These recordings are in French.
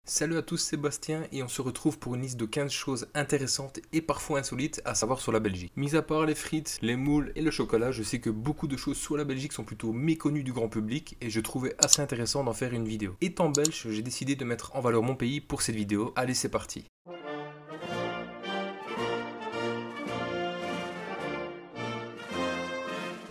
Salut à tous, Sébastien et on se retrouve pour une liste de 15 choses intéressantes et parfois insolites à savoir sur la Belgique. Mis à part les frites, les moules et le chocolat, je sais que beaucoup de choses sur la Belgique sont plutôt méconnues du grand public et je trouvais assez intéressant d'en faire une vidéo. Étant belge, j'ai décidé de mettre en valeur mon pays pour cette vidéo. Allez, c'est parti.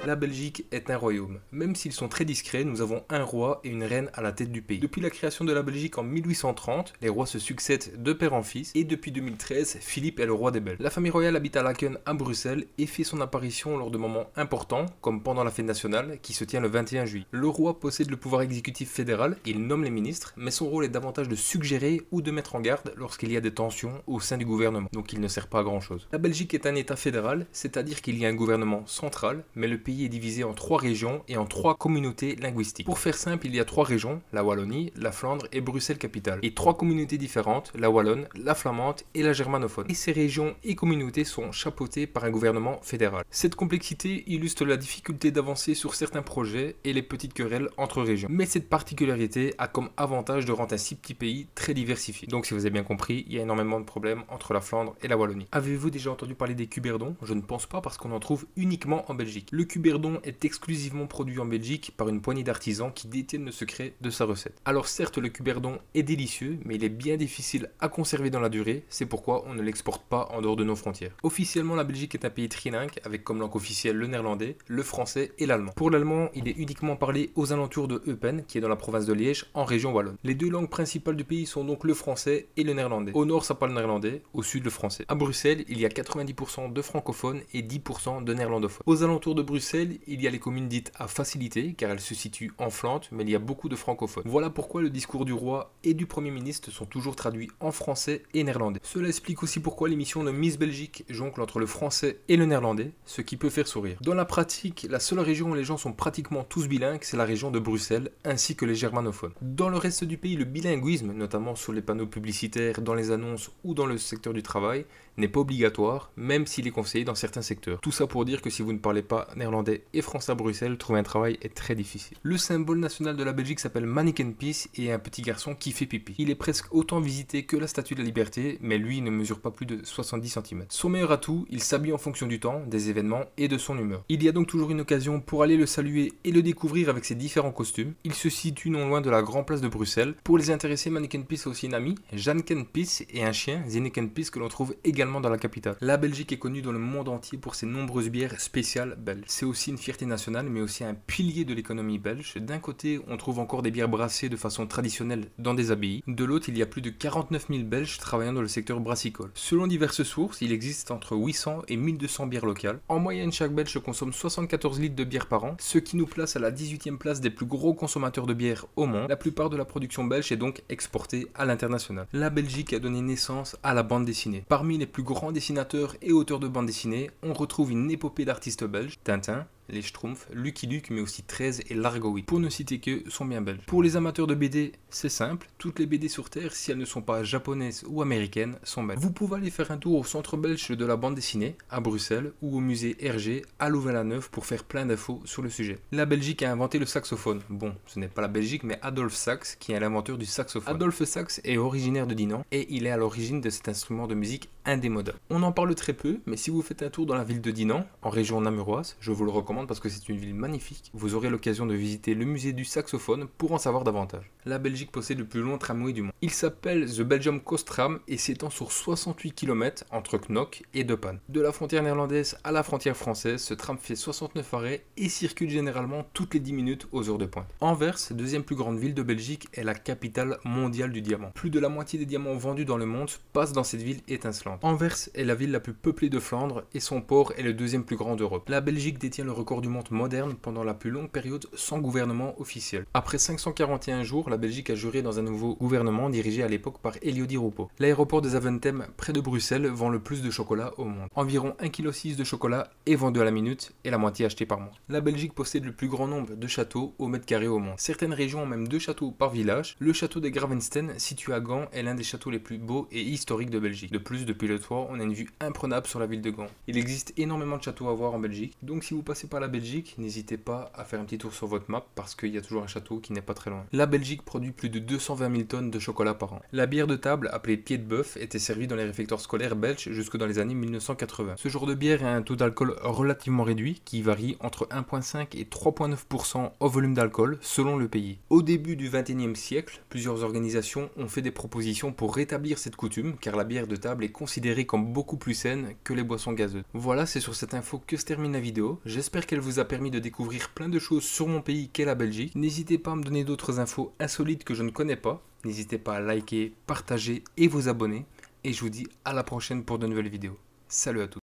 La Belgique est un royaume. Même s'ils sont très discrets, nous avons un roi et une reine à la tête du pays. Depuis la création de la Belgique en 1830, les rois se succèdent de père en fils et depuis 2013, Philippe est le roi des Belges. La famille royale habite à Laken à Bruxelles et fait son apparition lors de moments importants comme pendant la fête nationale qui se tient le 21 juillet. Le roi possède le pouvoir exécutif fédéral, il nomme les ministres, mais son rôle est davantage de suggérer ou de mettre en garde lorsqu'il y a des tensions au sein du gouvernement, donc il ne sert pas à grand chose. La Belgique est un état fédéral, c'est-à-dire qu'il y a un gouvernement central, mais le pays est divisé en 3 régions et en 3 communautés linguistiques. Pour faire simple, il y a 3 régions, la Wallonie, la Flandre et Bruxelles-Capitale, et 3 communautés différentes, la Wallonne, la Flamande et la Germanophone. Et ces régions et communautés sont chapeautées par un gouvernement fédéral. Cette complexité illustre la difficulté d'avancer sur certains projets et les petites querelles entre régions. Mais cette particularité a comme avantage de rendre un si petit pays très diversifié. Donc si vous avez bien compris, il y a énormément de problèmes entre la Flandre et la Wallonie. Avez-vous déjà entendu parler des cuberdons? Je ne pense pas parce qu'on en trouve uniquement en Belgique. Le cuberdon est exclusivement produit en Belgique par une poignée d'artisans qui détiennent le secret de sa recette. Alors certes, le cuberdon est délicieux, mais il est bien difficile à conserver dans la durée, c'est pourquoi on ne l'exporte pas en dehors de nos frontières. Officiellement, la Belgique est un pays trilingue, avec comme langue officielle le néerlandais, le français et l'allemand. Pour l'allemand, il est uniquement parlé aux alentours de Eupen, qui est dans la province de Liège, en région wallonne. Les deux langues principales du pays sont donc le français et le néerlandais. Au nord, ça parle néerlandais, au sud, le français. À Bruxelles, il y a 90% de francophones et 10% de néerlandophones. Aux alentours de Bruxelles, il y a les communes dites à facilité, car elles se situent en Flandre, mais il y a beaucoup de francophones. Voilà pourquoi le discours du roi et du Premier ministre sont toujours traduits en français et néerlandais. Cela explique aussi pourquoi l'émission de Miss Belgique jongle entre le français et le néerlandais, ce qui peut faire sourire. Dans la pratique, la seule région où les gens sont pratiquement tous bilingues, c'est la région de Bruxelles, ainsi que les germanophones. Dans le reste du pays, le bilinguisme, notamment sur les panneaux publicitaires, dans les annonces ou dans le secteur du travail, n'est pas obligatoire, même s'il est conseillé dans certains secteurs. Tout ça pour dire que si vous ne parlez pas néerlandais et français à Bruxelles, trouver un travail est très difficile. Le symbole national de la Belgique s'appelle Manneken Pis et est un petit garçon qui fait pipi. Il est presque autant visité que la Statue de la Liberté, mais lui ne mesure pas plus de 70 cm. Son meilleur atout, il s'habille en fonction du temps, des événements et de son humeur. Il y a donc toujours une occasion pour aller le saluer et le découvrir avec ses différents costumes. Il se situe non loin de la grande place de Bruxelles. Pour les intéressés, Manneken Pis a aussi une amie, Janneken Pis, et un chien, Zinneken Pis, que l'on trouve également dans la capitale. La Belgique est connue dans le monde entier pour ses nombreuses bières spéciales belges. C'est aussi une fierté nationale, mais aussi un pilier de l'économie belge. D'un côté, on trouve encore des bières brassées de façon traditionnelle dans des abbayes. De l'autre, il y a plus de 49 000 Belges travaillant dans le secteur brassicole. Selon diverses sources, il existe entre 800 et 1200 bières locales. En moyenne, chaque Belge consomme 74 litres de bière par an, ce qui nous place à la 18e place des plus gros consommateurs de bière au monde. La plupart de la production belge est donc exportée à l'international. La Belgique a donné naissance à la bande dessinée. Parmi les plus grands dessinateurs et auteurs de bande dessinée, on retrouve une épopée d'artistes belges, Tintin, les Schtroumpfs, Lucky Luke, mais aussi 13 et Largo 8, pour ne citer que, sont bien belges. Pour les amateurs de BD, c'est simple, toutes les BD sur Terre, si elles ne sont pas japonaises ou américaines, sont belges. Vous pouvez aller faire un tour au centre belge de la bande dessinée, à Bruxelles, ou au musée Hergé, à Louvain-la-Neuve, pour faire plein d'infos sur le sujet. La Belgique a inventé le saxophone. Bon, ce n'est pas la Belgique, mais Adolphe Sax, qui est l'inventeur du saxophone. Adolphe Sax est originaire de Dinan, et il est à l'origine de cet instrument de musique indémodable. On en parle très peu, mais si vous faites un tour dans la ville de Dinan, en région namuroise, je vous le recommande parce que c'est une ville magnifique. Vous aurez l'occasion de visiter le musée du saxophone pour en savoir davantage. La Belgique possède le plus long tramway du monde. Il s'appelle The Belgium Coast Tram et s'étend sur 68 km entre Knokke et De Panne. De la frontière néerlandaise à la frontière française, ce tram fait 69 arrêts et circule généralement toutes les 10 minutes aux heures de pointe. Anvers, deuxième plus grande ville de Belgique, est la capitale mondiale du diamant. Plus de la moitié des diamants vendus dans le monde passent dans cette ville étincelante. Anvers est la ville la plus peuplée de Flandre et son port est le deuxième plus grand d'Europe. La Belgique détient le record du monde moderne pendant la plus longue période sans gouvernement officiel. Après 541 jours, la Belgique a juré dans un nouveau gouvernement dirigé à l'époque par Elio Di Rupo. L'aéroport de Zaventem, près de Bruxelles, vend le plus de chocolat au monde. Environ 1,6 kg de chocolat est vendu à la minute et la moitié achetée par mois. La Belgique possède le plus grand nombre de châteaux au mètre carré au monde. Certaines régions ont même 2 châteaux par village. Le château de Gravenstein, situé à Gand, est l'un des châteaux les plus beaux et historiques de Belgique. De plus, depuis le toit, on a une vue imprenable sur la ville de Gand. Il existe énormément de châteaux à voir en Belgique, donc si vous passez par pas la Belgique, n'hésitez pas à faire un petit tour sur votre map parce qu'il y a toujours un château qui n'est pas très loin. La Belgique produit plus de 220 000 tonnes de chocolat par an. La bière de table, appelée pied de bœuf, était servie dans les réfectoires scolaires belges jusque dans les années 1980. Ce genre de bière a un taux d'alcool relativement réduit qui varie entre 1,5 et 3,9% au volume d'alcool selon le pays. Au début du XXIe siècle, plusieurs organisations ont fait des propositions pour rétablir cette coutume car la bière de table est considérée comme beaucoup plus saine que les boissons gazeuses. Voilà, c'est sur cette info que se termine la vidéo. J'espère qu'elle vous a permis de découvrir plein de choses sur mon pays qu'est la Belgique. N'hésitez pas à me donner d'autres infos insolites que je ne connais pas. N'hésitez pas à liker, partager et vous abonner. Et je vous dis à la prochaine pour de nouvelles vidéos. Salut à tous.